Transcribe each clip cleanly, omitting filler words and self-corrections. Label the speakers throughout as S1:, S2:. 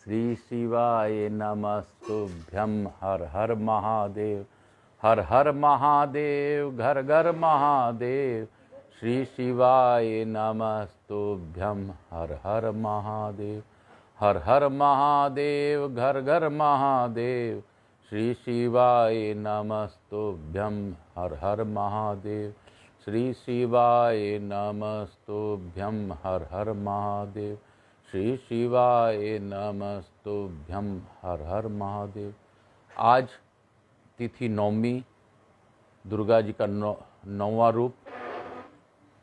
S1: श्री शिवाय नमस्तुभ्यं। हर हर महादेव, हर हर महादेव, घर घर महादेव। श्री शिवाय नमस्तुभ्यं। हर हर महादेव, हर हर महादेव, घर घर महादेव। श्री शिवाय नमस्तुभ्यं। हर हर महादेव, श्री शिवाय नमस्तुभ्यं। हर हर महादेव, श्री शिवाय नमस्तुभ्यं। हर हर महादेव। आज तिथि नवमी, दुर्गा जी का नौवां रूप,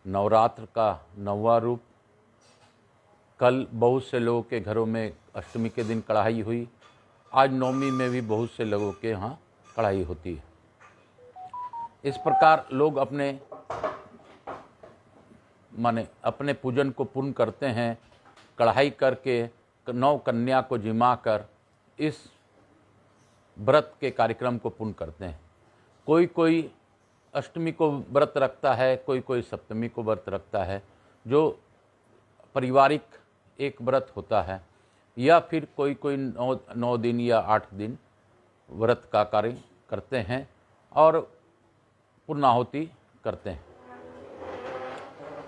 S1: नवरात्र का नौवां रूप। कल बहुत से लोगों के घरों में अष्टमी के दिन कढ़ाई हुई। आज नवमी में भी बहुत से लोगों के यहाँ कढ़ाई होती है। इस प्रकार लोग अपने पूजन को पूर्ण करते हैं। कढ़ाई करके 9 कन्या को जिमा कर इस व्रत के कार्यक्रम को पूर्ण करते हैं। कोई कोई अष्टमी को व्रत रखता है, कोई कोई सप्तमी को व्रत रखता है, जो पारिवारिक एक व्रत होता है, या फिर कोई कोई 9 दिन या 8 दिन व्रत का कार्य करते हैं और पूर्णाहुति करते हैं।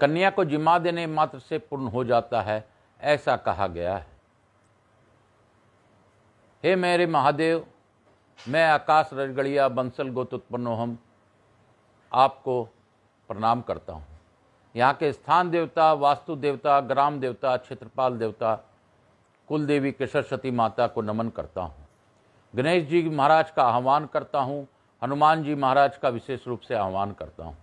S1: कन्या को जिमा देने मात्र से पूर्ण हो जाता है, ऐसा कहा गया है। हे मेरे महादेव, मैं आकाश रजगड़िया बंसल गोत्रोत्पन्नो हम आपको प्रणाम करता हूँ। यहाँ के स्थान देवता, वास्तु देवता, ग्राम देवता, क्षेत्रपाल देवता, कुल देवी केशरसती माता को नमन करता हूँ। गणेश जी महाराज का आह्वान करता हूँ। हनुमान जी महाराज का विशेष रूप से आह्वान करता हूँ।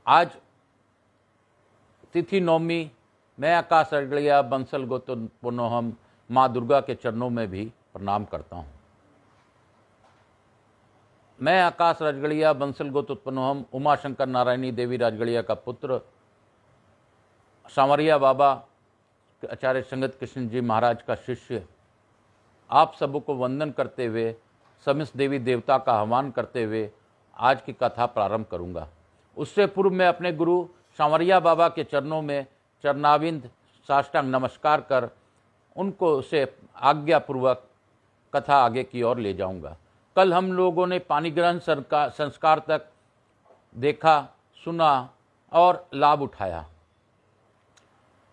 S1: आज तिथि नवमी, मैं आकाश रजगड़िया बंसल गोत्रोत्पन्नो हम माँ दुर्गा के चरणों में भी प्रणाम करता हूँ। मैं आकाश राजगड़िया बंसल गोत्रोत्पन्नो हम उमा शंकर नारायणी देवी राजगड़िया का पुत्र, सांवरिया बाबा आचार्य संगत कृष्ण जी महाराज का शिष्य, आप सबों को वंदन करते हुए, समस्त देवी देवता का आह्वान करते हुए आज की कथा प्रारंभ करूंगा। उससे पूर्व मैं अपने गुरु सांवरिया बाबा के चरणों में चरणाविंद साष्टांग नमस्कार कर उनको से आज्ञापूर्वक कथा आगे की ओर ले जाऊंगा। कल हम लोगों ने पानी ग्रहण संस्कार तक देखा, सुना और लाभ उठाया।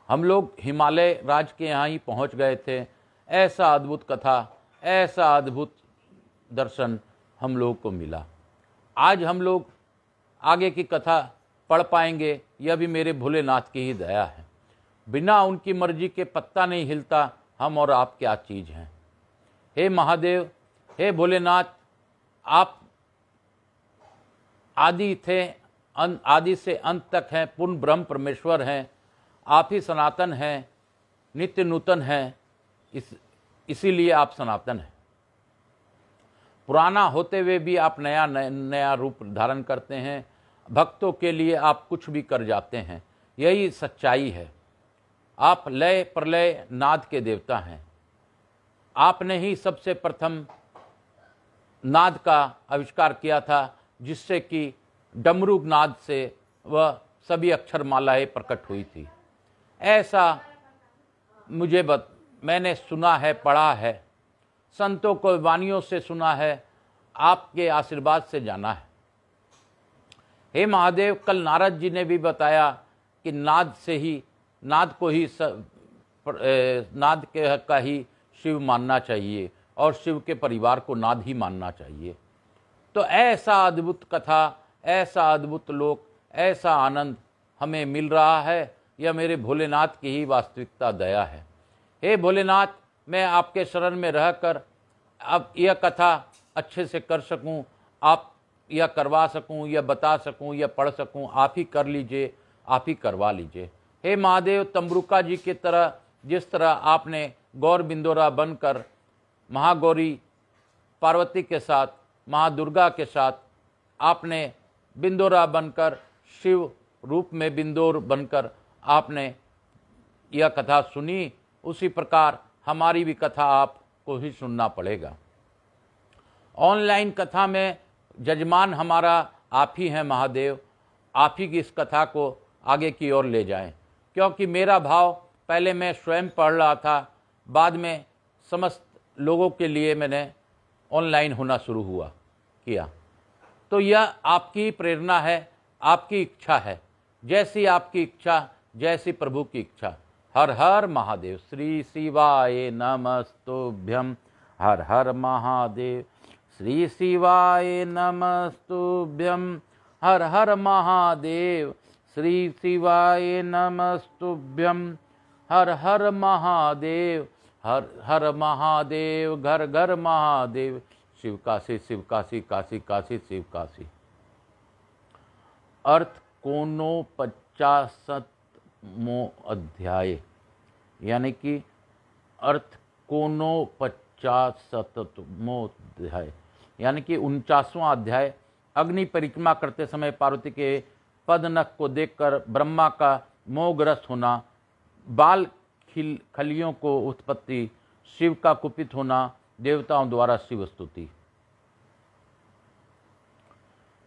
S1: हम लोग हिमालय राज के यहाँ ही पहुँच गए थे। ऐसा अद्भुत कथा, ऐसा अद्भुत दर्शन हम लोगों को मिला। आज हम लोग आगे की कथा पढ़ पाएंगे, यह भी मेरे भोलेनाथ की ही दया है। बिना उनकी मर्जी के पत्ता नहीं हिलता, हम और आप क्या चीज़ हैं। हे महादेव, हे भोलेनाथ, आप आदि थे, आदि से अंत तक हैं, पूर्ण ब्रह्म परमेश्वर हैं। आप ही सनातन हैं, नित्य नूतन हैं, इसीलिए आप सनातन हैं। पुराना होते हुए भी आप नया रूप धारण करते हैं। भक्तों के लिए आप कुछ भी कर जाते हैं, यही सच्चाई है। आप लय प्रलय नाद के देवता हैं। आपने ही सबसे प्रथम नाद का आविष्कार किया था, जिससे कि डमरू नाद से वह सभी अक्षर मालाएं प्रकट हुई थी। ऐसा मैंने सुना है, पढ़ा है, संतों को वाणियों से सुना है, आपके आशीर्वाद से जाना है। हे महादेव, कल नारद जी ने भी बताया कि नाद का ही शिव मानना चाहिए और शिव के परिवार को नाद ही मानना चाहिए। तो ऐसा अद्भुत कथा, ऐसा अद्भुत लोक, ऐसा आनंद हमें मिल रहा है। यह मेरे भोलेनाथ की ही वास्तविकता दया है। हे भोलेनाथ, मैं आपके शरण में रहकर अब यह कथा अच्छे से कर सकूं, आप यह करवा सकूं, यह बता सकूं, यह पढ़ सकूं, आप ही कर लीजिए, आप ही करवा लीजिए। हे महादेव, तम्बरुका जी की तरह जिस तरह आपने गौर बिंदोरा बनकर महागौरी पार्वती के साथ, महादुर्गा के साथ आपने बिंदोरा बनकर, शिव रूप में बिंदोर बनकर आपने यह कथा सुनी, उसी प्रकार हमारी भी कथा आपको ही सुनना पड़ेगा। ऑनलाइन कथा में जजमान हमारा आप ही हैं महादेव। आप ही की इस कथा को आगे की ओर ले जाएं, क्योंकि मेरा भाव पहले मैं स्वयं पढ़ रहा था, बाद में समस्त लोगों के लिए मैंने ऑनलाइन होना शुरू किया। तो यह आपकी प्रेरणा है, आपकी इच्छा है। जैसी आपकी इच्छा, जैसी प्रभु की इच्छा। हर हर महादेव। श्री शिवाय नमस्तुभ्यं। हर हर महादेव। श्री शिवाय नमस्तुभ्यं। हर हर महादेव। श्री शिवाय नमस्तुभ्यं। हर हर महादेव। हर हर महादेव। घर घर महादेव। शिव काशी, शिव काशी, काशी काशी, शिव काशी। अर्थ 49वां अध्याय, यानी कि अर्थ 49वां अध्याय, यानी कि 49वां अध्याय। अग्नि परिक्रमा करते समय पार्वती के पदनख को देखकर ब्रह्मा का मोहग्रस्त होना, बाल खलियों को उत्पत्ति, शिव का कुपित होना, देवताओं द्वारा शिव स्तुति।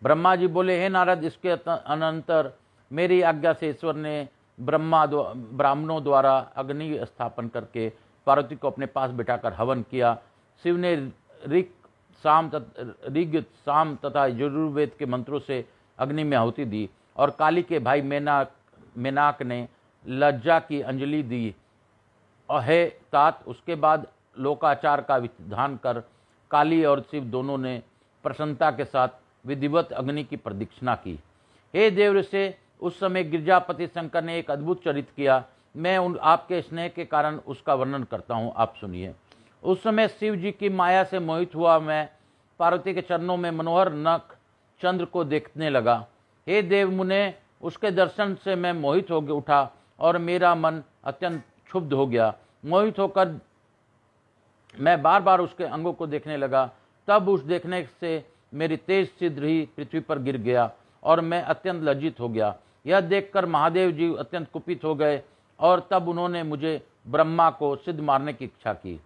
S1: ब्रह्मा जी बोले, हे नारद, इसके अनंतर मेरी आज्ञा से ईश्वर ने ब्राह्मणों द्वारा अग्नि स्थापन करके पार्वती को अपने पास बिठाकर हवन किया। शिव ने ऋग, साम तथा यजुर्वेद के मंत्रों से अग्नि में आहुति दी और काली के भाई मेनाक ने लज्जा की अंजलि दी। और हे तात, उसके बाद लोकाचार का विधान कर काली और शिव दोनों ने प्रसन्नता के साथ विधिवत अग्नि की प्रदक्षिणा की। हे देव ऋषि, उस समय गिरजापति शंकर ने एक अद्भुत चरित्र किया। मैं आपके स्नेह के कारण उसका वर्णन करता हूँ, आप सुनिए। उस समय शिव जी की माया से मोहित हुआ मैं पार्वती के चरणों में मनोहर नख चंद्र को देखने लगा। हे देव मुने, उसके दर्शन से मैं मोहित हो उठा और मेरा मन अत्यंत क्षुब्ध हो गया। मोहित होकर मैं बार बार उसके अंगों को देखने लगा। तब उस देखने से मेरी तेज सिद्ध ही पृथ्वी पर गिर गया और मैं अत्यंत लज्जित हो गया। यह देखकर महादेव जी अत्यंत कुपित हो गए और तब उन्होंने मुझे ब्रह्मा को सिद्ध मारने की इच्छा की।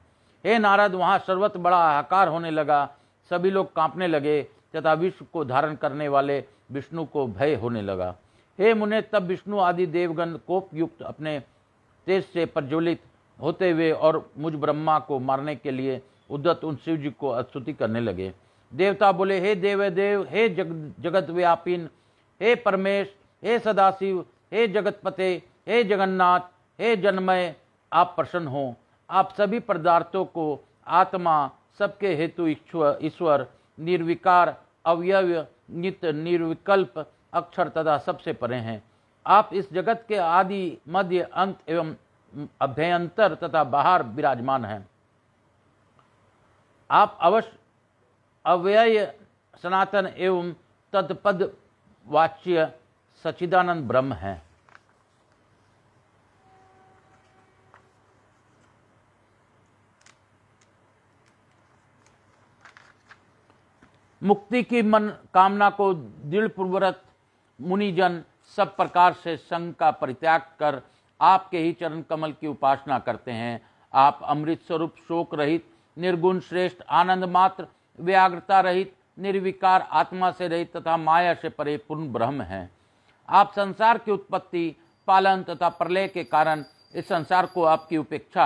S1: हे नारद, वहाँ सर्वत्र बड़ा हाहाकार होने लगा। सभी लोग कांपने लगे तथा विश्व को धारण करने वाले विष्णु को भय होने लगा। हे मुने, तब विष्णु आदि देवगण कोप युक्त अपने तेज से प्रज्वलित होते हुए और मुझ ब्रह्मा को मारने के लिए उद्यत उन शिव जी को स्तुति करने लगे। देवता बोले, हे देव, हे जगत व्यापीन, हे परमेश, हे सदाशिव, हे जगतपते, हे जगन्नाथ, हे जन्मय, आप प्रसन्न हो। आप सभी पदार्थों को आत्मा, सबके हेतु ईश्वर, निर्विकार, अवयव, नित्य, निर्विकल्प, अक्षर तथा सबसे परे हैं। आप इस जगत के आदि, मध्य, अंत एवं अभ्यंतर तथा बाहर विराजमान हैं। आप अवश्य अव्यय, सनातन एवं तत्पद वाच्य सच्चिदानंद ब्रह्म हैं। मुक्ति की मन कामना को दृढ़पूर्वक मुनिजन सब प्रकार से संग का परित्याग कर आपके ही चरण कमल की उपासना करते हैं। आप अमृत स्वरूप, शोक रहित, निर्गुण, श्रेष्ठ, आनंद मात्र, व्याग्रता रहित, निर्विकार, आत्मा से रहित तथा माया से परे पूर्ण ब्रह्म हैं। आप संसार की उत्पत्ति, पालन तथा प्रलय के कारण इस संसार को आपकी अपेक्षा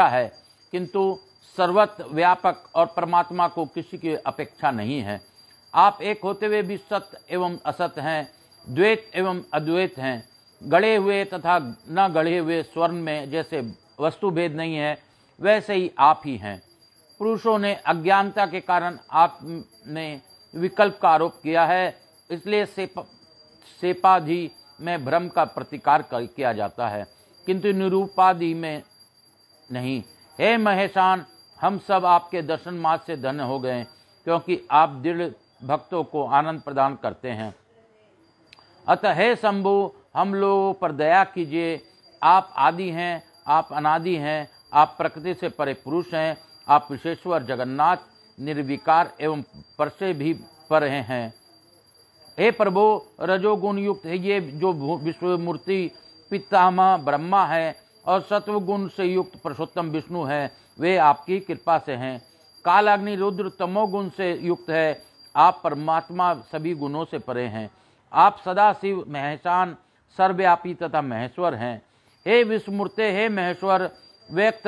S1: है, किंतु सर्वत्र व्यापक और परमात्मा को किसी की अपेक्षा नहीं है। आप एक होते हुए भी सत्य एवं असत्य हैं, द्वैत एवं अद्वैत हैं। गढ़े हुए तथा न गढ़े हुए स्वर्ण में जैसे वस्तु भेद नहीं है, वैसे ही आप ही हैं। पुरुषों ने अज्ञानता के कारण आपने विकल्प का आरोप किया है, इसलिए सेपाधि में भ्रम का प्रतिकार किया जाता है, किंतु निरूपाधि में नहीं। हे महेशान, हम सब आपके दर्शन मात्र से धन्य हो गए, क्योंकि आप दृढ़ भक्तों को आनंद प्रदान करते हैं। अतः हे शंभु, हम लोगों पर दया कीजिए। आप आदि हैं, आप अनादि हैं, आप प्रकृति से परे पुरुष हैं, आप विशेश्वर जगन्नाथ, निर्विकार एवं पर से भी परे हैं। हे प्रभु, रजोगुण युक्त है ये जो विश्व मूर्ति पितामह ब्रह्मा है और सत्वगुण से युक्त पुरुषोत्तम विष्णु है, वे आपकी कृपा से हैं। काल अग्नि रुद्र तमोगुण से युक्त है, आप परमात्मा सभी गुणों से परे हैं। आप सदा शिव महेशान, सर्वव्यापी तथा महेश्वर हैं। हे विश्वमूर्ते, हे महेश्वर, व्यक्त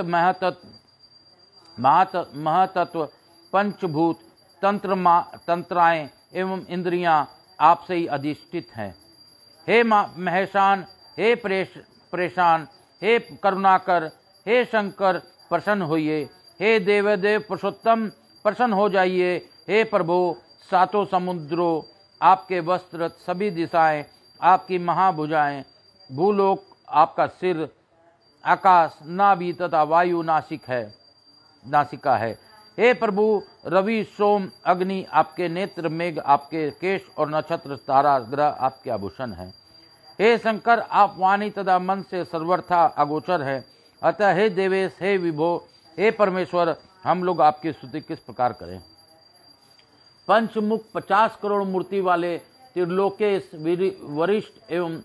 S1: महतत्व, पंचभूत, तंत्राएं एवं इंद्रियां आपसे ही अधिष्ठित हैं। हे महेशान, हे परेशान, हे करुणाकर, हे शंकर प्रसन्न होइए। हे देवदेव पुरुषोत्तम प्रसन्न हो जाइए। हे प्रभु, सातों समुद्रों आपके वस्त्र, सभी दिशाएं आपकी महाभुजाएं, भूलोक आपका सिर, आकाश नाभि तथा वायु नासिका है। हे प्रभु, रवि सोम अग्नि आपके नेत्र, मेघ आपके केश और नक्षत्र तारा ग्रह आपके आभूषण हैं। हे शंकर, आप वाणी तथा मन से सर्वथा अगोचर है। अतः हे देवेश, हे विभो, हे परमेश्वर, हम लोग आपकी स्तुति किस प्रकार करें। पंचमुख 50 करोड़ मूर्ति वाले त्रिलोकेश वरिष्ठ एवं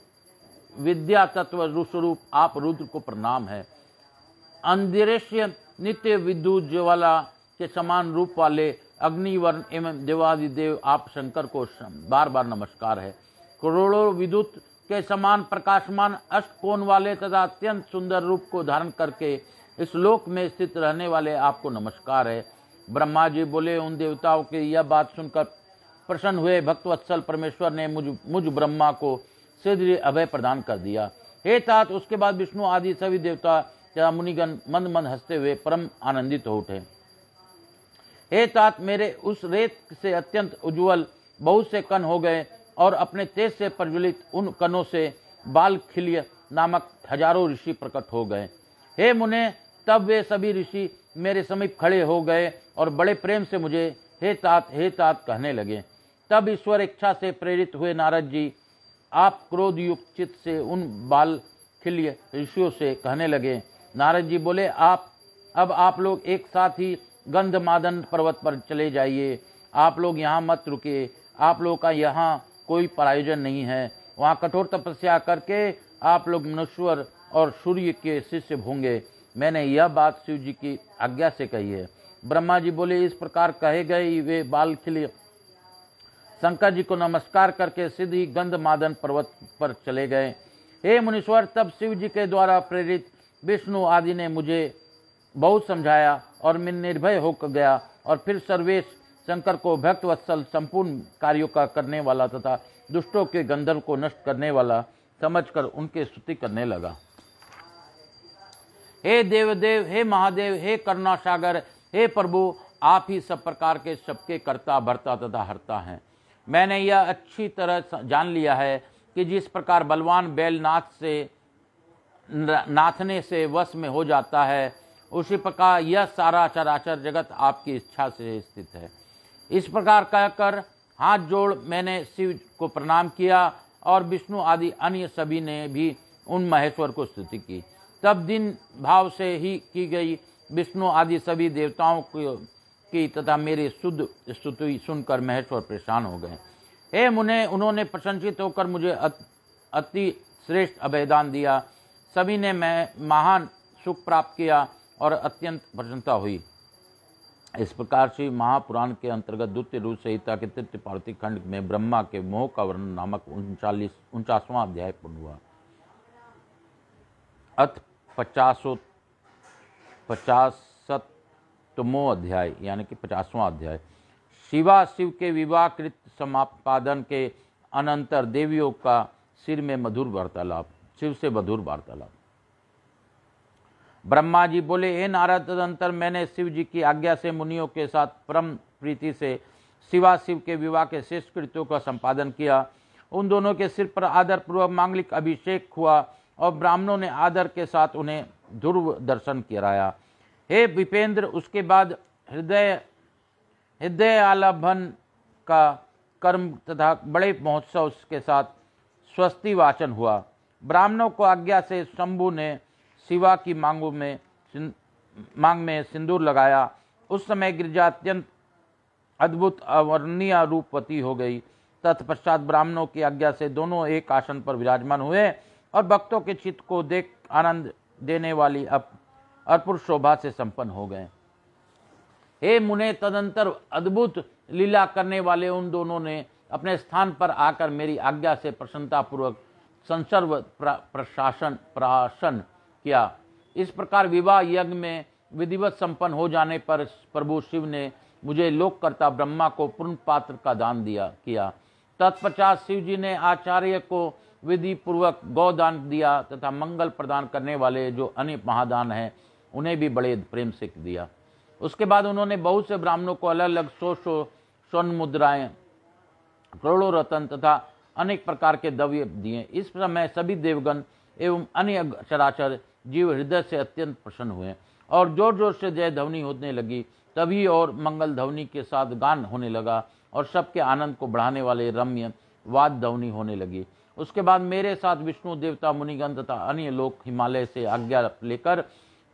S1: विद्या तत्व स्वरूप आप रुद्र को प्रणाम है। अंदृश्य नित्य विद्युत ज्वाला के समान रूप वाले अग्निवर्ण एवं देवादिदेव आप शंकर को बार बार नमस्कार है। करोड़ों विद्युत के समान प्रकाशमान अष्टकोण वाले तथा अत्यंत सुंदर रूप को धारण करके इस लोक में स्थित रहने वाले आपको नमस्कार है। ब्रह्मा जी बोले, उन देवताओं की यह बात सुनकर प्रसन्न हुए भक्तवत्सल परमेश्वर ने मुझ ब्रह्मा को शीघ्र अभय प्रदान कर दिया। हे तात, उसके बाद विष्णु आदि सभी देवता तथा मुनिगण मंद मंद हंसते हुए परम आनंदित हो उठे। हे तात, मेरे उस रेत से अत्यंत उज्ज्वल बहुत से कण हो गए और अपने तेज से प्रज्वलित उन कणों से बालखिल्य नामक हजारों ऋषि प्रकट हो गए। हे मुने, तब वे सभी ऋषि मेरे समीप खड़े हो गए और बड़े प्रेम से मुझे हे तात कहने लगे। तब ईश्वर इच्छा से प्रेरित हुए नारद जी आप क्रोध युक्त चित्त से उन बालखिल्य ऋषियों से कहने लगे। नारद जी बोले, अब आप लोग एक साथ ही गंधमादन पर्वत पर चले जाइए। आप लोग यहाँ मत रुके। आप लोगों का यहाँ कोई प्रायोजन नहीं है। वहाँ कठोर तपस्या करके आप लोग मनुष्यर और सूर्य के शिष्य होंगे। मैंने यह बात शिव जी की आज्ञा से कही है। ब्रह्मा जी बोले, इस प्रकार कहे गए वे बालखिल्य शंकर जी को नमस्कार करके सीधी गंधमादन पर्वत पर चले गए। हे मुनीश्वर, तब शिव जी के द्वारा प्रेरित विष्णु आदि ने मुझे बहुत समझाया और मैं निर्भय होकर गया और फिर सर्वेश शंकर को भक्तवत्सल संपूर्ण कार्यों का करने वाला तथा दुष्टों के गंधर्व को नष्ट करने वाला समझकर उनकी स्तुति करने लगा। हे देवदेव, हे महादेव, हे करुणा सागर, हे प्रभु, आप ही सब प्रकार के सबके कर्ता भरता तथा हरता हैं। मैंने यह अच्छी तरह जान लिया है कि जिस प्रकार बलवान बैल नाथने से वश में हो जाता है, उसी प्रकार यह सारा चराचर जगत आपकी इच्छा से स्थित है। इस प्रकार कहकर हाथ जोड़ मैंने शिव को प्रणाम किया और विष्णु आदि अन्य सभी ने भी उन महेश्वर को स्तुति की। तब दिन भाव से ही की गई विष्णु आदि सभी देवताओं की तथा मेरी शुद्ध स्तुति सुनकर महेश्वर परेशान हो गए। हे मुने, उन्होंने प्रशंसित होकर मुझे अति श्रेष्ठ अभयदान दिया। सभी ने मैं महान सुख प्राप्त किया और अत्यंत प्रसन्नता हुई। इस प्रकार से महापुराण के अंतर्गत द्वितीय रूप संहिता के तृतीय पार्थिव खंड में ब्रह्मा के मोह का वर्णन नामक 49वां अध्याय पूर्ण हुआ। अथ 50वां अध्याय यानी कि 50वां अध्याय। शिवा शिव के विवाहकृत समापादन के अनंतर देवियों का सिर में मधुर वार्तालाप, शिव से मधुर वार्तालाप। ब्रह्मा जी बोले, हे नारद, तदंतर मैंने शिव जी की आज्ञा से मुनियों के साथ परम प्रीति से शिवा शिव के विवाह के श्रेष्ठ कृत्यों का संपादन किया। उन दोनों के सिर पर आदर पूर्वक मांगलिक अभिषेक हुआ और ब्राह्मणों ने आदर के साथ उन्हें ध्रुव दर्शन कराया। हे विपेंद्र, उसके बाद हृदय आलभन का कर्म तथा बड़े महोत्सव के साथ स्वस्ति वाचन हुआ। ब्राह्मणों को आज्ञा से शंभु ने शिवा की मांग में सिंदूर लगाया। उस समय गिरिजा अत्यंत अद्भुत अवर्णनीय रूपवती हो गई। तत्पश्चात ब्राह्मणों की आज्ञा से दोनों एक आसन पर विराजमान हुए और भक्तों के चित्त को देख आनंद देने वाली अपूर्व शोभा से संपन्न हो गए। हे मुने, तदंतर अद्भुत लीला करने वाले उन दोनों ने अपने स्थान पर आकर मेरी आज्ञा से प्रसन्नतापूर्वक संसर्व प्राशन किया। इस प्रकार विवाह यज्ञ में विधिवत संपन्न हो जाने पर प्रभु शिव ने मुझे लोककर्ता ब्रह्मा को पूर्ण पात्र का दान किया। तत्पश्चात शिव जी ने आचार्य को विधि पूर्वक गौदान दिया तथा मंगल प्रदान करने वाले जो अन्य महादान हैं उन्हें भी बड़े प्रेम से दिया। उसके बाद उन्होंने बहुत से ब्राह्मणों को अलग अलग 100 स्वर्ण मुद्राएं, करोड़ों रत्न तथा अनेक प्रकार के द्रव्य दिए। इस समय सभी देवगण एवं अन्य चराचर जीव हृदय से अत्यंत प्रसन्न हुए और जोर जोर से जय ध्वनि होने लगी। तभी और मंगल ध्वनि के साथ गान होने लगा और सबके आनंद को बढ़ाने वाले रम्य वाद ध्वनि होने लगी। उसके बाद मेरे साथ विष्णु देवता, मुनिगण तथा अन्य लोग हिमालय से आज्ञा लेकर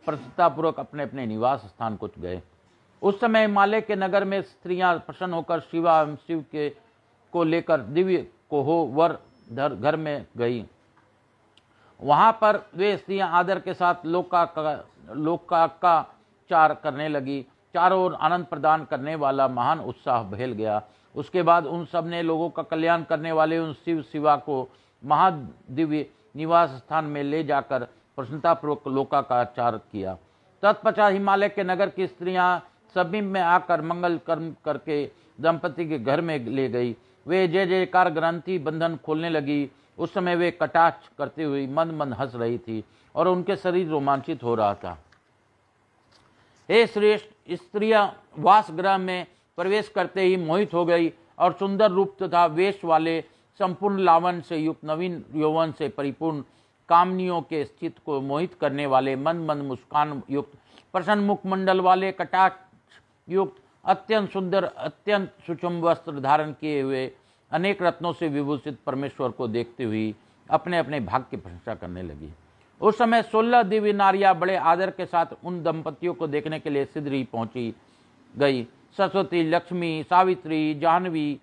S1: प्रसन्नतापूर्वक अपने अपने निवास स्थान को गए। उस समय हिमालय के नगर में स्त्रियां प्रसन्न होकर शिवा एवं शिव के को लेकर दिव्य कोहोवर घर में गई। वहां पर वे स्त्रियां आदर के साथ लोकाचार करने लगी। चारों ओर आनंद प्रदान करने वाला महान उत्साह फैल गया। उसके बाद उन सब ने लोगों का कल्याण करने वाले उन शिवा को महादिव्य निवास स्थान में ले जाकर प्रसन्नतापूर्वक लोकाचार किया। तत्पश्चात हिमालय के नगर की स्त्रियां सभी में आकर मंगल कर्म करके दंपति के घर में ले गई। वे जय जयकार ग्रंथि बंधन खोलने लगी। उस समय वे कटाक्ष करते हुए मन मन हंस रही थी और उनके शरीर रोमांचित हो रहा था। हे श्रेष्ठ, स्त्रियां वासगृह में प्रवेश करते ही मोहित हो गई और सुंदर रूप तथा वेश वाले संपूर्ण लावण्य से युक्त नवीन यौवन से परिपूर्ण कामनियों के स्थित को मोहित करने वाले मन मन मुस्कान युक्त प्रसन्न मुखमंडल वाले कटाक्ष युक्त अत्यंत सुंदर अत्यंत सूक्ष्म वस्त्र धारण किए हुए अनेक रत्नों से विभूषित परमेश्वर को देखते हुए अपने अपने भाग्य की प्रशंसा करने लगी। उस समय 16 दिव्य नारियां बड़े आदर के साथ उन दंपतियों को देखने के लिए सिद्धि पहुंची गई। सरस्वती, लक्ष्मी, सावित्री, जाह्नवी,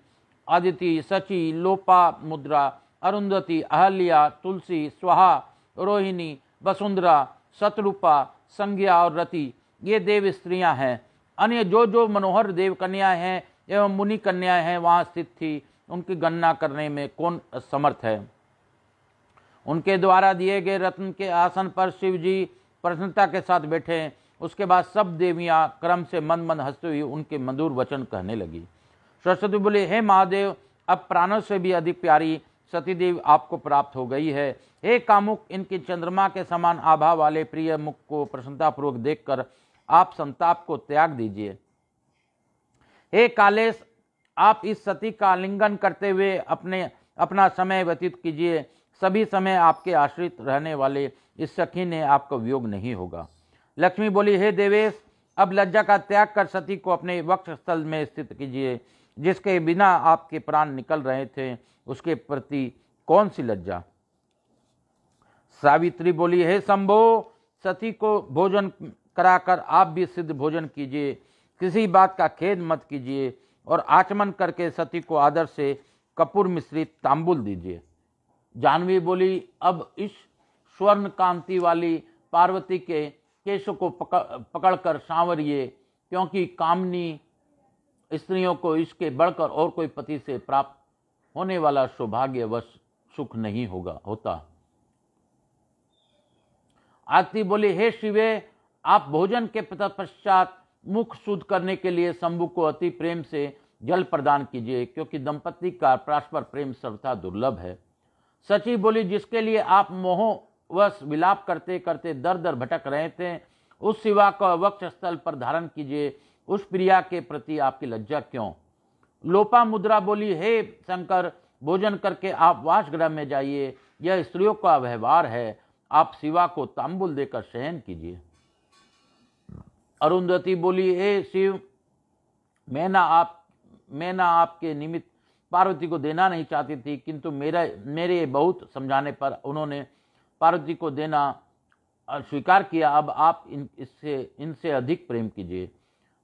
S1: आदिति, सची, लोपा मुद्रा, अरुंधति, अहल्या, तुलसी, स्वाहा, रोहिणी, वसुंधरा, शतरूपा, संज्ञा और रति ये देव स्त्रियां हैं। अन्य जो मनोहर देव कन्याएं हैं एवं मुनि कन्याएं हैं वहां स्थित थी, उनकी गणना करने में कौन असमर्थ है। उनके द्वारा दिए गए रत्न के आसन पर शिव जी प्रसन्नता के साथ बैठे। उसके बाद सब देवियां क्रम से मन मन हंसते हुए उनके मधुर वचन कहने लगी। सरस्वती बोले, हे महादेव, अब प्राणों से भी अधिक प्यारी सती देवी आपको प्राप्त हो गई है। हे कामुक, इनकी चंद्रमा के समान आभा वाले प्रिय मुख को प्रसन्नतापूर्वक देखकर आप संताप को त्याग दीजिए। हे कालेश, आप इस सती का आलिंगन करते हुए अपना समय व्यतीत कीजिए। सभी समय आपके आश्रित रहने वाले इस सखी ने आपको वियोग नहीं होगा। लक्ष्मी बोली, हे देवेश, अब लज्जा का त्याग कर सती को अपने वक्ष स्थल में स्थित कीजिए। जिसके बिना आपके प्राण निकल रहे थे उसके प्रति कौन सी लज्जा। सावित्री बोली, हे शंभो, सती को भोजन कराकर आप भी सिद्ध भोजन कीजिए। किसी बात का खेद मत कीजिए और आचमन करके सती को आदर से कपूर मिश्रित तांबुल दीजिए। जाह्नवी बोली, अब इस स्वर्ण कांति वाली पार्वती के केशों को पकड़कर सांवरिए, क्योंकि कामनी स्त्रियों को इसके बढ़कर और कोई पति से प्राप्त होने वाला सौभाग्यवश सुख नहीं होता। आरती बोली, हे शिवे, आप भोजन के पश्चात मुख शुद्ध करने के लिए शंभु को अति प्रेम से जल प्रदान कीजिए, क्योंकि दंपति का परस्पर प्रेम सर्वथा दुर्लभ है। सची बोली, जिसके लिए आप मोहवश विलाप करते करते दर दर भटक रहे थे, उस शिवा को वक्ष स्थल पर धारण कीजिए। उस प्रिया के प्रति आपकी लज्जा क्यों। लोपा मुद्रा बोली, हे शंकर, भोजन करके आप वासगृह में जाइए, यह स्त्रियों का व्यवहार है। आप शिवा को तांबुल देकर शयन कीजिए। अरुंधति बोली, हे शिव, मैं ना आपके निमित्त पार्वती को देना नहीं चाहती थी, किंतु मेरे बहुत समझाने पर उन्होंने पार्वती को देना स्वीकार किया। अब आप इनसे अधिक प्रेम कीजिए।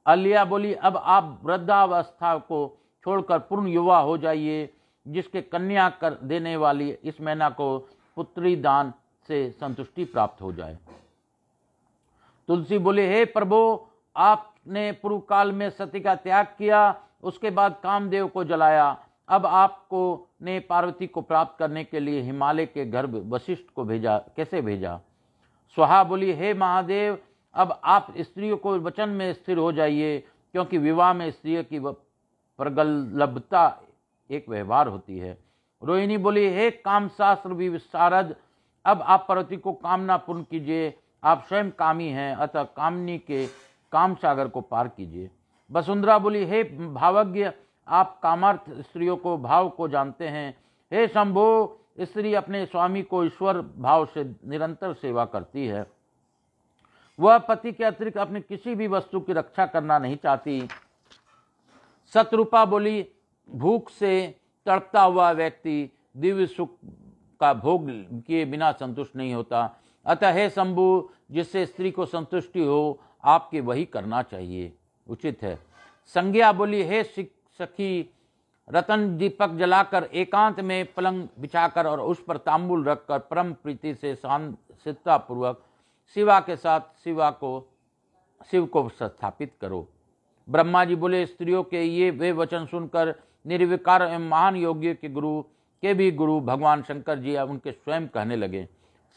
S1: अलिया बोली, अब आप वृद्धावस्था को छोड़कर पूर्ण युवा हो जाइए। जिसके कन्या कर देने वाली इस मैना को पुत्री दान से संतुष्टि प्राप्त हो जाए। तुलसी बोले, हे प्रभु, आपने पूर्व काल में सती का त्याग किया, उसके बाद कामदेव को जलाया। अब आपको ने पार्वती को प्राप्त करने के लिए हिमालय के गर्भ वशिष्ठ को भेजा, कैसे भेजा? स्वाहा बोली, हे महादेव, अब आप स्त्रियों को वचन में स्थिर हो जाइए, क्योंकि विवाह में स्त्रियों की प्रगल्भता एक व्यवहार होती है। रोहिणी बोली, हे काम शास्त्र विशारद, अब आप पार्वती को कामना पूर्ण कीजिए, आप स्वयं कामी हैं, अतः कामनी के काम सागर को पार कीजिए। वसुंधरा बोली, हे भावज्ञ, आप कामार्थ स्त्रियों को भाव को जानते हैं। हे शंभो, स्त्री अपने स्वामी को ईश्वर भाव से निरंतर सेवा करती है, वह पति के अतिरिक्त अपनी किसी भी वस्तु की रक्षा करना नहीं चाहती। शतरूपा बोली, भूख से तड़पता हुआ व्यक्ति दिव्य सुख का भोग किए बिना संतुष्ट नहीं होता, अतः हे शंभु, जिससे स्त्री को संतुष्टि हो आपके वही करना चाहिए, उचित है। संज्ञा बोली, हे सखी, रतन दीपक जलाकर एकांत में पलंग बिछाकर और उस पर तांबूल रखकर परम प्रीति से शांतता पूर्वक शिवा के साथ शिव को स्थापित करो। ब्रह्मा जी बोले, स्त्रियों के ये वे वचन सुनकर निर्विकार एवं महान योगियों के भी गुरु भगवान शंकर जी उनके स्वयं कहने लगे।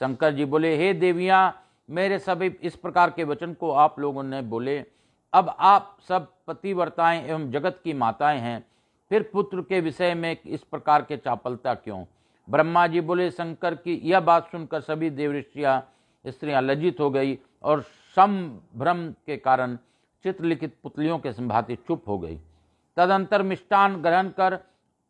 S1: शंकर जी बोले, हे देवियां, मेरे सभी इस प्रकार के वचन को आप लोगों ने बोले, अब आप सब पतिव्रताएं एवं जगत की माताएं हैं, फिर पुत्र के विषय में इस प्रकार के चापलता क्यों? ब्रह्मा जी बोले, शंकर की यह बात सुनकर सभी देवऋषियां स्त्रियां लज्जित हो गई और संभ्रम के कारण चित्रलिखित पुतलियों के संभांति चुप हो गई। तदंतर मिष्टान ग्रहण कर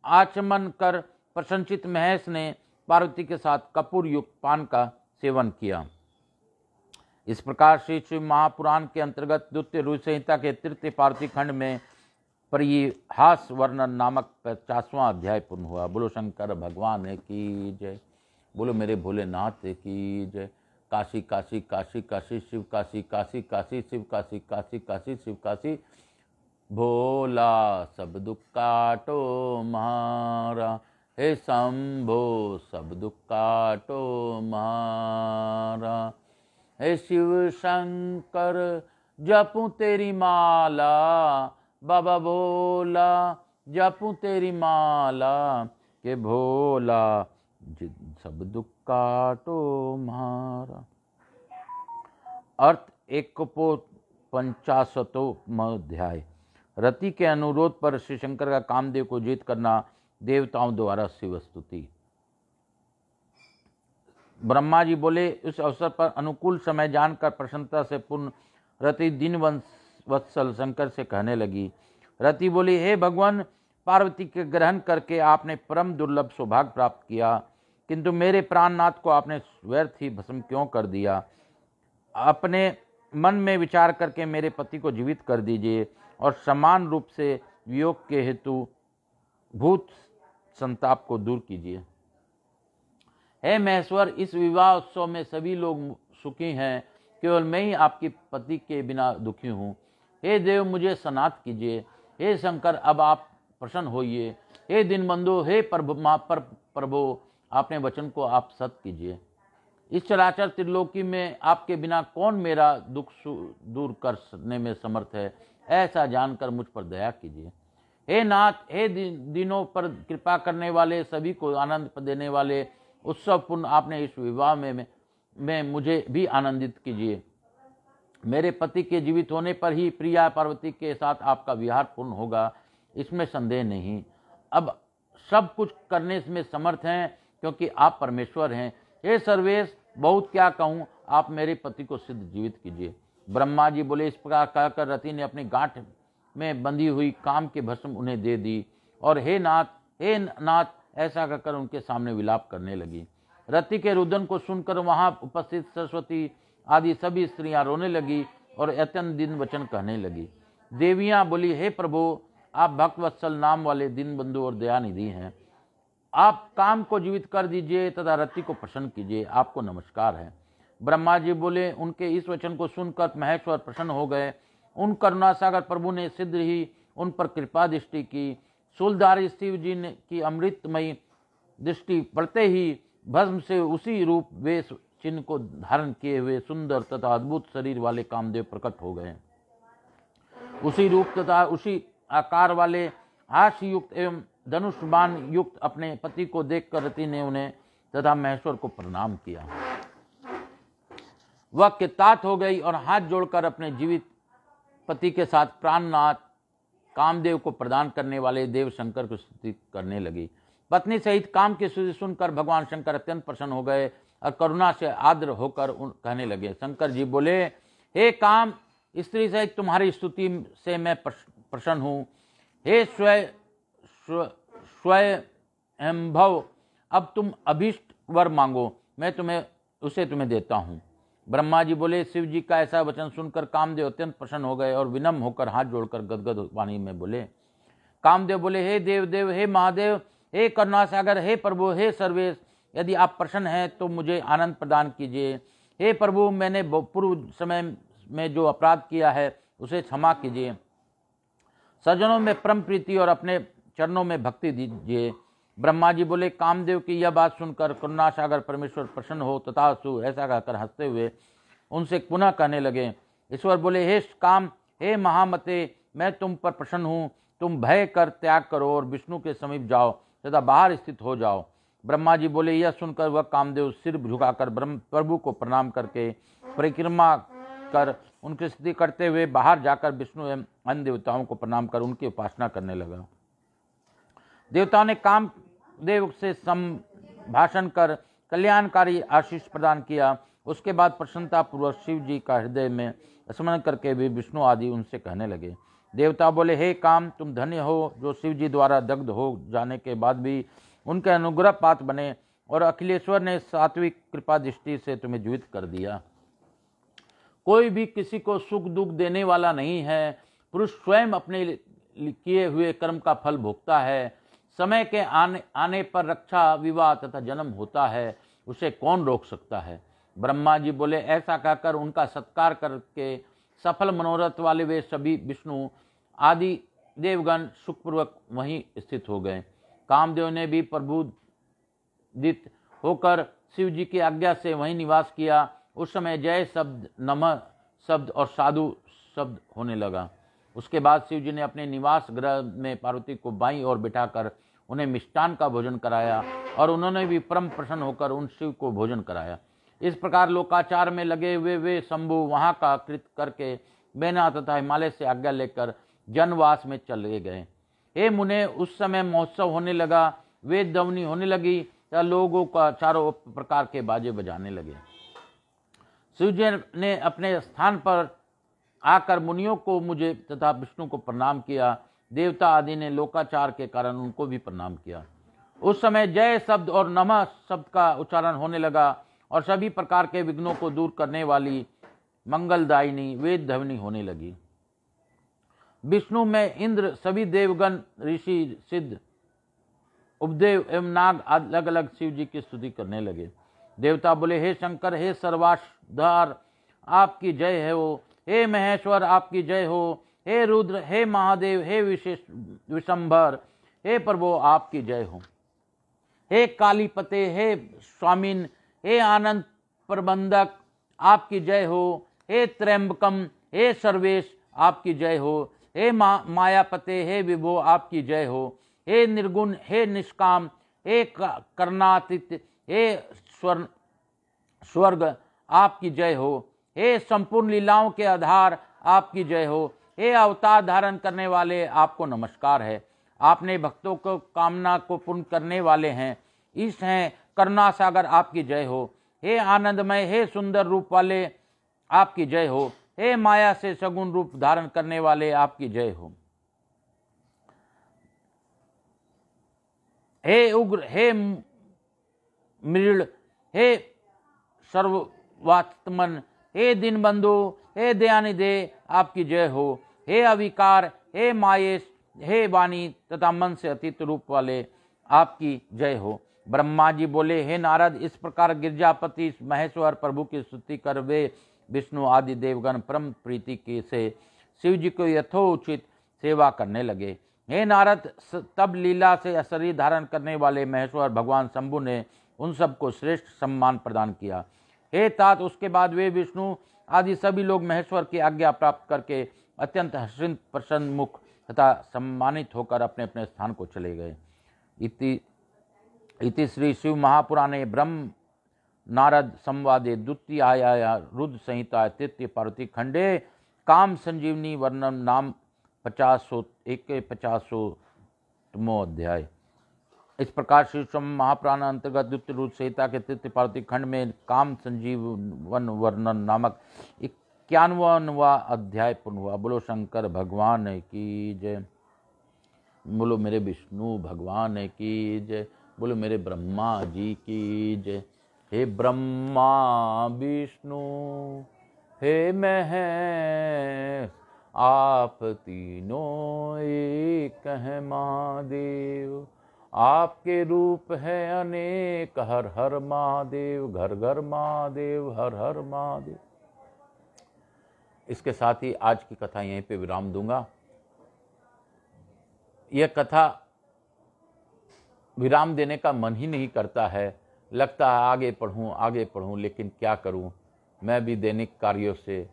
S1: आचमन कर प्रशंसित महेश ने पार्वती के साथ कपूर युक्त पान का सेवन किया। इस प्रकार श्री शिव महापुराण के अंतर्गत द्वितीय रुद्र संहिता के तृतीय पार्वती खंड में परिहास वर्णन नामक 50वां अध्याय पूर्ण हुआ। बोलो शंकर भगवान की जय, बोलो मेरे भोलेनाथ की जय। काशी काशी काशी काशी शिव काशी, काशी काशी शिव काशी, काशी काशी शिव काशी। भोला सब दुख काटो मारा, हे शंभो सब दुख काटो मारा। हे शिव शंकर जपूं तेरी माला, बाबा भोला जपूं तेरी माला, के भोला सब दुख काटो मारा। अर्थ 150वां अध्याय। रति के अनुरोध पर श्री शंकर का कामदेव को जीत करना, देवताओं द्वारा शिव स्तुति। ब्रह्मा जी बोले, इस अवसर पर अनुकूल समय जानकर प्रसन्नता से पूर्ण रति दिन वत्सल शंकर से कहने लगी। रति बोली, हे भगवान, पार्वती के ग्रहण करके आपने परम दुर्लभ सौभाग्य प्राप्त किया, किंतु मेरे प्राणनाथ को आपने व्यर्थ ही भस्म क्यों कर दिया? अपने मन में विचार करके मेरे पति को जीवित कर दीजिए और समान रूप से वियोग के हेतु भूत संताप को दूर कीजिए। हे महेश्वर, इस विवाह उत्सव में सभी लोग सुखी हैं, केवल मैं ही आपके पति के बिना दुखी हूँ। हे देव, मुझे सनाथ कीजिए। हे शंकर, अब आप प्रसन्न होइए। हे दीनबंधु, हे प्रभु, आपने वचन को आप सत्य कीजिए। इस चराचर त्रिलोकी में आपके बिना कौन मेरा दुख दूर करने में समर्थ है, ऐसा जानकर मुझ पर दया कीजिए। हे नाथ, हे दिनों पर कृपा करने वाले, सभी को आनंद देने वाले, उत्सव पूर्ण आपने इस विवाह में मुझे भी आनंदित कीजिए। मेरे पति के जीवित होने पर ही प्रिया पार्वती के साथ आपका विहार पूर्ण होगा, इसमें संदेह नहीं। अब सब कुछ करने में समर्थ हैं, क्योंकि आप परमेश्वर हैं। हे सर्वेश, बहुत क्या कहूँ, आप मेरे पति को सिद्ध जीवित कीजिए। ब्रह्मा जी बोले, इस प्रकार कहकर रति ने अपनी गांठ में बंधी हुई काम के भस्म उन्हें दे दी और हे नाथ ऐसा कहकर उनके सामने विलाप करने लगी। रति के रुदन को सुनकर वहां उपस्थित सरस्वती आदि सभी स्त्रियां रोने लगी और अत्यंत दिन वचन कहने लगी। देवियां बोली, हे प्रभु, आप भक्तवत्सल नाम वाले दीनबंधु और दयानिधि हैं, आप काम को जीवित कर दीजिए तथा रति को प्रसन्न कीजिए, आपको नमस्कार है। ब्रह्मा जी बोले, उनके इस वचन को सुनकर महेश्वर प्रसन्न हो गए। उन करुणासागर प्रभु ने शीघ्र ही उन पर कृपा दृष्टि की। शूलधारी शिव जी ने की अमृतमयी दृष्टि पड़ते ही भस्म से उसी रूप वेश चिन्ह को धारण किए हुए सुंदर तथा अद्भुत शरीर वाले कामदेव प्रकट हो गए। उसी रूप तथा उसी आकार वाले हास्य युक्त एवं धनुष बाण युक्त अपने पति को देखकर रति ने उन्हें तथा महेश्वर को प्रणाम किया। वह कृतार्थ हो गई और हाथ जोड़कर अपने जीवित पति के साथ प्राणनाथ कामदेव को प्रदान करने वाले देव शंकर की स्तुति करने लगी। पत्नी सहित काम की स्तुति सुनकर भगवान शंकर अत्यंत प्रसन्न हो गए और करुणा से आर्द्र होकर कहने लगे। शंकर जी बोले, हे काम, स्त्री सहित तुम्हारी स्तुति से मैं प्रसन्न हूँ। हे स्वयंभव, अब तुम अभीष्ट वर मांगो, मैं तुम्हें देता हूँ। ब्रह्मा जी बोले, शिव जी का ऐसा वचन सुनकर कामदेव अत्यंत प्रसन्न हो गए और विनम्र होकर हाथ जोड़कर गदगद वाणी में बोले। कामदेव बोले, हे देवदेव, हे महादेव, हे करुणासागर, हे प्रभु, हे सर्वेश, यदि आप प्रसन्न हैं तो मुझे आनंद प्रदान कीजिए। हे प्रभु, मैंने पूर्व समय में जो अपराध किया है उसे क्षमा कीजिए। सज्जनों में परम प्रीति और अपने चरणों में भक्ति दीजिए। ब्रह्मा जी बोले, कामदेव की यह बात सुनकर करुणासागर परमेश्वर प्रसन्न हो तथास्तु ऐसा कहकर हंसते हुए उनसे पुनः कहने लगे। ईश्वर बोले, हे काम, हे महामते, मैं तुम पर प्रसन्न हूँ। तुम भय कर त्याग करो और विष्णु के समीप जाओ तथा बाहर स्थित हो जाओ। ब्रह्मा जी बोले, यह सुनकर वह कामदेव सिर झुकाकर प्रभु को प्रणाम करके परिक्रमा कर उनकी स्तुति करते हुए बाहर जाकर विष्णु एवं अन्य देवताओं को प्रणाम कर उनकी उपासना करने लगा। देवताओं ने कामदेव से संभाषण कर कल्याणकारी आशीष प्रदान किया। उसके बाद प्रसन्नता पूर्वक शिव जी का हृदय में स्मरण करके भी विष्णु आदि उनसे कहने लगे। देवता बोले, हे काम, तुम धन्य हो जो शिव जी द्वारा दग्ध हो जाने के बाद भी उनके अनुग्रह पात्र बने और अखिलेश्वर ने सात्विक कृपा दृष्टि से तुम्हें जीवित कर दिया। कोई भी किसी को सुख दुख देने वाला नहीं है। पुरुष स्वयं अपने किए हुए कर्म का फल भोगता है। समय के आने पर रक्षा, विवाह तथा जन्म होता है, उसे कौन रोक सकता है। ब्रह्मा जी बोले, ऐसा कहकर उनका सत्कार करके सफल मनोरथ वाले वे सभी विष्णु आदि देवगण सुखपूर्वक वहीं स्थित हो गए। कामदेव ने भी प्रबुद्धित होकर शिव जी की आज्ञा से वहीं निवास किया। उस समय जय शब्द, नमः शब्द और साधु शब्द होने लगा। उसके बाद शिव जी ने अपने निवास गृह में पार्वती को बाईं ओर बिठाकर उन्हें मिष्टान का भोजन कराया और उन्होंने भी परम प्रसन्न होकर उन शिव को भोजन कराया। इस प्रकार लोकाचार में लगे हुए वे शंभु वहाँ का कृत करके बेना तथा हिमालय से आज्ञा लेकर जनवास में चले गए। हे मुने, उस समय महोत्सव होने लगा, वेद ध्वनि होने लगी तथा लोगों का चारों प्रकार के बाजे बजाने लगे। शिव जी ने अपने स्थान पर आकर मुनियों को, मुझे तथा विष्णु को प्रणाम किया। देवता आदि ने लोकाचार के कारण उनको भी प्रणाम किया। उस समय जय शब्द और नमः शब्द का उच्चारण होने लगा और सभी प्रकार के विघ्नों को दूर करने वाली मंगलदायिनी वेद ध्वनि होने लगी। विष्णु में इंद्र, सभी देवगण, ऋषि, सिद्ध, उपदेव एवं नाग अलग अलग शिव जी की स्तुति करने लगे। देवता बोले, हे शंकर, हे सर्वाश्वधार, आपकी जय है हो। हे महेश्वर, आपकी जय हो। हे रुद्र, हे महादेव, हे विशंभर, हे प्रभु, आपकी जय हो। हे कालीपते, हे स्वामिन, हे आनंद प्रबंधक, आपकी जय हो। हे त्र्यंबकम, हे सर्वेश, आपकी जय हो। हे मायापते, हे विभो, आपकी जय हो। हे निर्गुण, हे निष्काम, हे कर्णातीत, हे स्वर्ग, आपकी जय हो। हे संपूर्ण लीलाओं के आधार, आपकी जय हो। हे अवतार धारण करने वाले, आपको नमस्कार है। आपने भक्तों को कामना को पूर्ण करने वाले हैं, ईश हैं, करुणासागर, आपकी जय हो। हे आनंदमय, हे सुंदर रूप वाले, आपकी जय हो। हे माया से सगुण रूप धारण करने वाले, आपकी जय हो। हे उग्र, हे मृण, हे सर्वात्मन, हे दीनबंधु, हे दयानिधे, आपकी जय हो। हे अविकार, हे मायेश, हे वाणी तथा मन से अतीत रूप वाले, आपकी जय हो। ब्रह्मा जी बोले, हे नारद, इस प्रकार गिरजापति महेश्वर प्रभु की स्तुति कर वे विष्णु आदि देवगण परम प्रीति के से शिव जी को यथोचित सेवा करने लगे। हे नारद, तब लीला से शरीर धारण करने वाले महेश्वर भगवान शंभु ने उन सबको श्रेष्ठ सम्मान प्रदान किया। हे तात, उसके बाद वे विष्णु आदि सभी लोग महेश्वर की आज्ञा प्राप्त करके अत्यंत हर्षित, प्रसन्न मुख तथा सम्मानित होकर अपने अपने स्थान को चले गए। इति श्री शिव महापुराणे ब्रह्म नारद संवादे द्वितीयाया रुद्र संहिता तृतीय पार्वती खंडे काम संजीवनी वर्णन नाम 50 अध्याय। इस प्रकार श्री शिव महापुराण अंतर्गत द्वितीय रुद्र संहिता के तृतीय पार्वती खंड में काम संजीवन वर्णन नामक 91वां अध्याय पूर्ण हुआ। बोलो शंकर भगवान की जय, बोलो मेरे विष्णु भगवान की जय, बोलो मेरे ब्रह्मा जी की जय। हे ब्रह्मा विष्णु हे महेश आप तीनों एक हैं महादेव, आपके रूप है अनेक, हर हर महादेव, घर घर महादेव, हर हर महादेव। इसके साथ ही आज की कथा यहीं पे विराम दूंगा। यह कथा विराम देने का मन ही नहीं करता है, लगता है आगे पढ़ूं, लेकिन क्या करूं, मैं भी दैनिक कार्यों से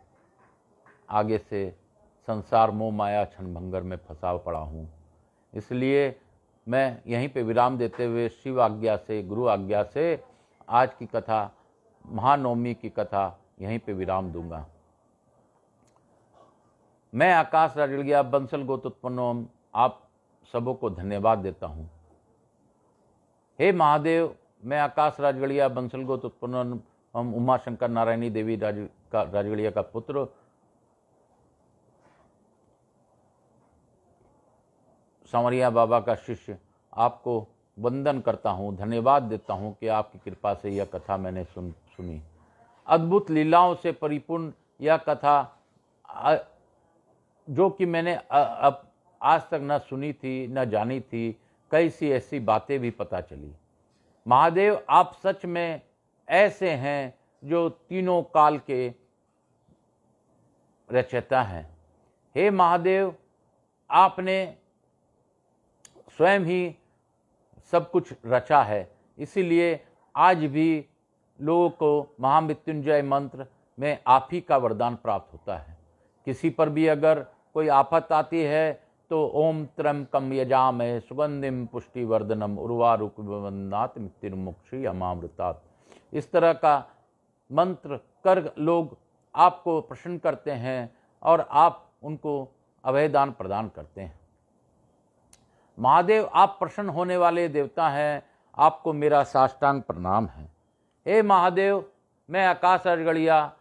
S1: आगे से संसार मोह माया क्षणभंगर में फंसा पड़ा हूं। इसलिए मैं यहीं पे विराम देते हुए शिव आज्ञा से, गुरु आज्ञा से आज की कथा, महानवमी की कथा यहीं पे विराम दूंगा। मैं आकाश राजगढ़िया बंसल गोत्रोत्पन्नोम आप सबों को धन्यवाद देता हूं। हे महादेव, मैं आकाश राजगढ़िया बंसल गोत्रोत्पन्न हम उमा शंकर नारायणी देवी राजगढ़िया का पुत्र सांवरिया बाबा का शिष्य आपको वंदन करता हूँ, धन्यवाद देता हूँ कि आपकी कृपा से यह कथा मैंने सुनी। अद्भुत लीलाओं से परिपूर्ण यह कथा जो कि मैंने अब आज तक न सुनी थी न जानी थी, कई सी ऐसी बातें भी पता चली। महादेव आप सच में ऐसे हैं जो तीनों काल के रचयिता हैं। हे महादेव, आपने स्वयं ही सब कुछ रचा है, इसीलिए आज भी लोगों को महामृत्युंजय मंत्र में आप ही का वरदान प्राप्त होता है। किसी पर भी अगर कोई आफत आती है तो ओम त्र्यंबकम यजामहे सुगंधिम पुष्टिवर्धनम उर्वारुकवन्नात् मृत्युर्मुक्षी अमामृतात्, इस तरह का मंत्र कर लोग आपको प्रसन्न करते हैं और आप उनको अभयदान प्रदान करते हैं। महादेव, आप प्रसन्न होने वाले देवता हैं, आपको मेरा साष्टांग प्रणाम है। हे महादेव, मैं आकाश राजगढ़िया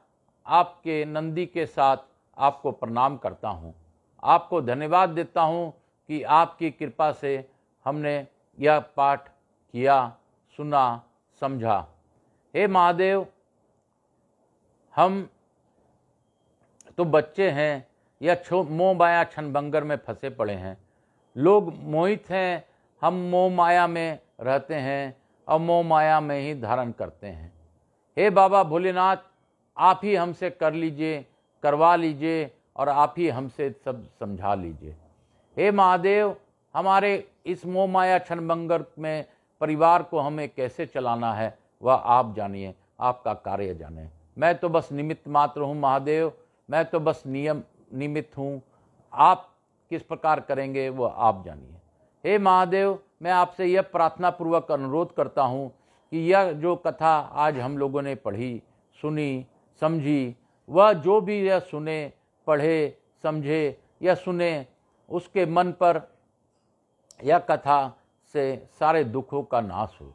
S1: आपके नंदी के साथ आपको प्रणाम करता हूँ, आपको धन्यवाद देता हूँ कि आपकी कृपा से हमने यह पाठ किया, सुना, समझा। हे महादेव, हम तो बच्चे हैं या मोह माया क्षणभंगर में फंसे पड़े हैं। लोग मोहित हैं, हम मोह माया में रहते हैं और मोह माया में ही धारण करते हैं। हे बाबा भोलेनाथ, आप ही हमसे कर लीजिए, करवा लीजिए और आप ही हमसे सब समझा लीजिए। हे महादेव, हमारे इस मोह माया क्षणभंगर में परिवार को हमें कैसे चलाना है वह आप जानिए, आपका कार्य जाने। मैं तो बस निमित्त मात्र हूँ महादेव, मैं तो बस निमित्त हूँ, आप किस प्रकार करेंगे वो आप जानिए। हे महादेव, मैं आपसे यह प्रार्थना पूर्वक अनुरोध करता हूँ कि यह जो कथा आज हम लोगों ने पढ़ी, सुनी, समझी, वह जो भी यह सुने, पढ़े, समझे या सुने, उसके मन पर यह कथा से सारे दुखों का नाश हो।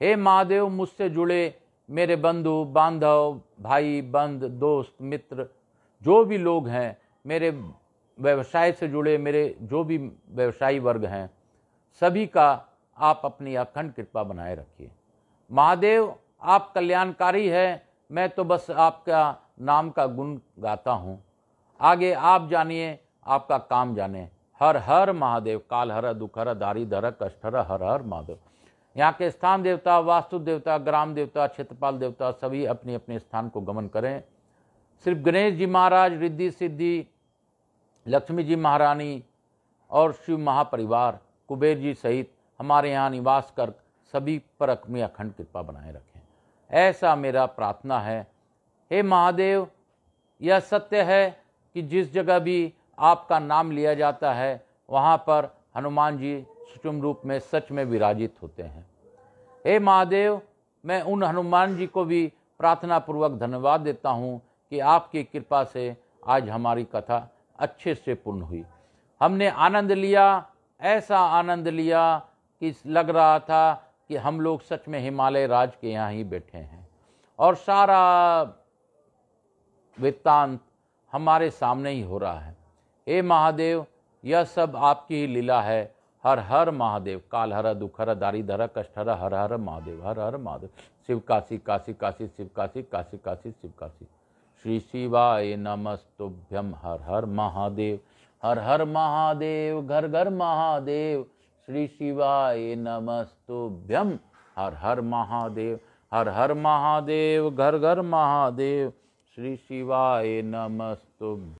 S1: हे महादेव, मुझसे जुड़े मेरे बंधु बांधव, भाई बंद, दोस्त, मित्र, जो भी लोग हैं, मेरे व्यवसाय से जुड़े मेरे जो भी व्यवसायी वर्ग हैं, सभी का आप अपनी अखंड कृपा बनाए रखिए। महादेव, आप कल्याणकारी हैं, मैं तो बस आपका नाम का गुण गाता हूँ। आगे आप जानिए, आपका काम जाने। हर हर महादेव, काल हर, दुख हर, दारी धर, कष्ट हर, हर हर महादेव। यहाँ के स्थान देवता, वास्तु देवता, ग्राम देवता, क्षेत्रपाल देवता सभी अपने अपने स्थान को गमन करें। सिर्फ गणेश जी महाराज, रिद्धि सिद्धि, लक्ष्मी जी महारानी और शिव महापरिवार, कुबेर जी सहित हमारे यहाँ निवास कर सभी पर अपनी अखंड कृपा बनाए रखें, ऐसा मेरा प्रार्थना है। हे महादेव, यह सत्य है कि जिस जगह भी आपका नाम लिया जाता है वहाँ पर हनुमान जी सुषुम रूप में सच में विराजित होते हैं। हे महादेव, मैं उन हनुमान जी को भी प्रार्थना पूर्वक धन्यवाद देता हूँ कि आपकी कृपा से आज हमारी कथा अच्छे से पूर्ण हुई। हमने आनंद लिया, ऐसा आनंद लिया कि लग रहा था कि हम लोग सच में हिमालय राज के यहाँ ही बैठे हैं और सारा वृत्तांत हमारे सामने ही हो रहा है। हे महादेव, यह सब आपकी ही लीला है। हर हर महादेव। काल हर, दुख हर, दारिद्र हर, कष्ट हर, हर हर महादेव, हर हर महादेव। शिव काशी काशी काशी शिव काशी, काशी काशी शिव काशी। श्री शिवाय नमस्तुभ्यम। हर हर महादेव, हर हर महादेव, घर घर महादेव। श्री शिवाय नमस्तुभ्यम। हर हर महादेव, हर हर महादेव, घर घर महादेव। श्री शिवाय नमस्तुभ्यम।